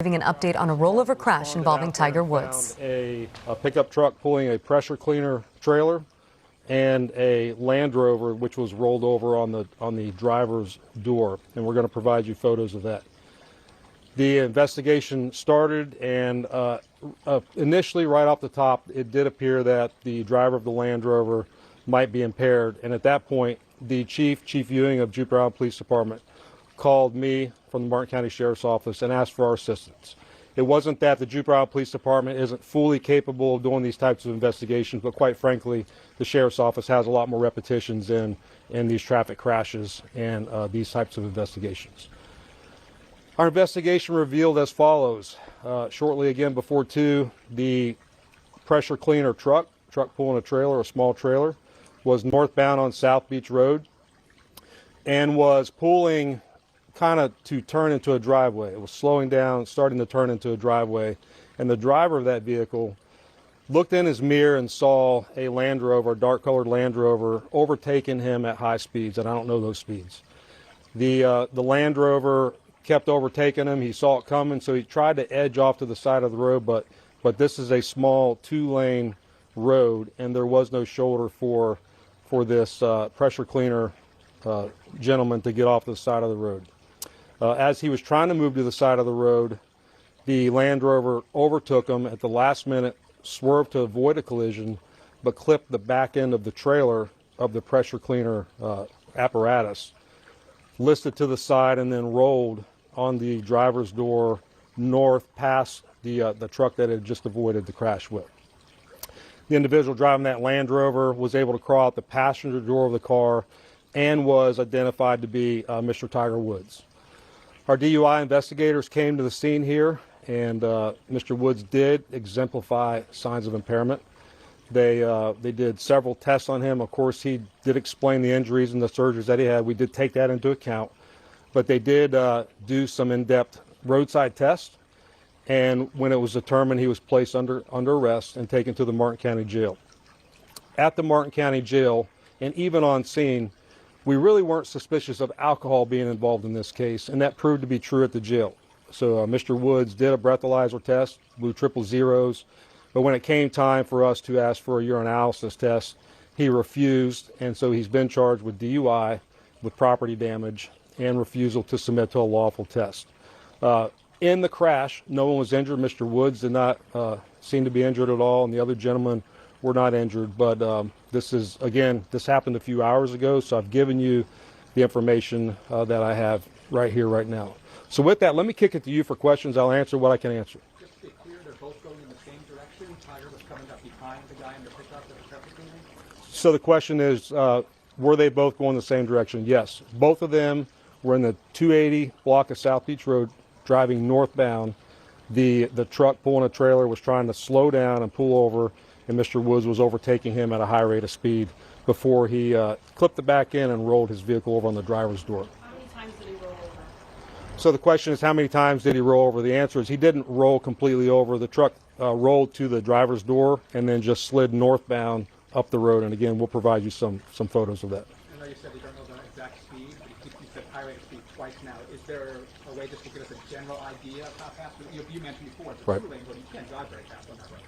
giving an update on a rollover crash involving Tiger Woods. A pickup truck pulling a pressure cleaner trailer and a Land Rover which was rolled over on the driver's door, and we're going to provide you photos of that. The investigation started, and initially, right off the top, it did appear that the driver of the Land Rover might be impaired, and at that point, the Chief Ewing of Jupiter Island Police Department called me from the Martin County Sheriff's Office and asked for our assistance. It wasn't that the Jupiter Island Police Department isn't fully capable of doing these types of investigations, but quite frankly, the Sheriff's Office has a lot more repetitions in these traffic crashes and these types of investigations. Our investigation revealed as follows. Shortly again before 2, the pressure cleaner truck pulling a trailer, a small trailer, was northbound on South Beach Road and was pulling kind of to turn into a driveway. It was slowing down, starting to turn into a driveway, and the driver of that vehicle looked in his mirror and saw a Land Rover, a dark-colored Land Rover, overtaking him at high speeds, and I don't know those speeds. The Land Rover kept overtaking him. He saw it coming, so he tried to edge off to the side of the road, but this is a small 2-lane road, and there was no shoulder for this pressure cleaner gentleman to get off the side of the road. As he was trying to move to the side of the road, the Land Rover overtook him at the last minute, swerved to avoid a collision, but clipped the back end of the trailer of the pressure cleaner apparatus, listed to the side, and then rolled on the driver's door north past the truck that had just avoided the crash with. The individual driving that Land Rover was able to crawl out the passenger door of the car and was identified to be Mr. Tiger Woods. Our DUI investigators came to the scene here, and Mr. Woods did exemplify signs of impairment. They did several tests on him. Of course, he did explain the injuries and the surgeries that he had. We did take that into account. But they did do some in-depth roadside tests, and when it was determined, he was placed under arrest and taken to the Martin County Jail. At the Martin County Jail, and even on scene, we really weren't suspicious of alcohol being involved in this case, and that proved to be true at the jail. So Mr. Woods did a breathalyzer test, blew triple zeros, but when it came time for us to ask for a urinalysis test, he refused, and so he's been charged with DUI, with property damage, and refusal to submit to a lawful test. In the crash, no one was injured. Mr. Woods did not seem to be injured at all, and the other gentlemen were not injured. But this happened a few hours ago, so I've given you the information that I have right here, right now. So with that, let me kick it to you for questions. I'll answer what I can answer. Just to be clear, they're both going in the same direction? Tiger was coming up behind the guy in the pickup that was replicating? So the question is, were they both going the same direction? Yes. Both of them were in the 280 block of South Beach Road, driving northbound. The truck pulling a trailer was trying to slow down and pull over, and Mr. Woods was overtaking him at a high rate of speed before he clipped the back end and rolled his vehicle over on the driver's door. How many times did he roll over? So the question is, how many times did he roll over? The answer is he didn't roll completely over. The truck rolled to the driver's door and then just slid northbound up the road. And again, we'll provide you some photos of that. I know you said you don't know the exact speed, but you said high rate of speed twice now. Is there a way just to give us a general idea of how fast? You mentioned before, it's a right. 2-lane road. You can't drive very fast on that road.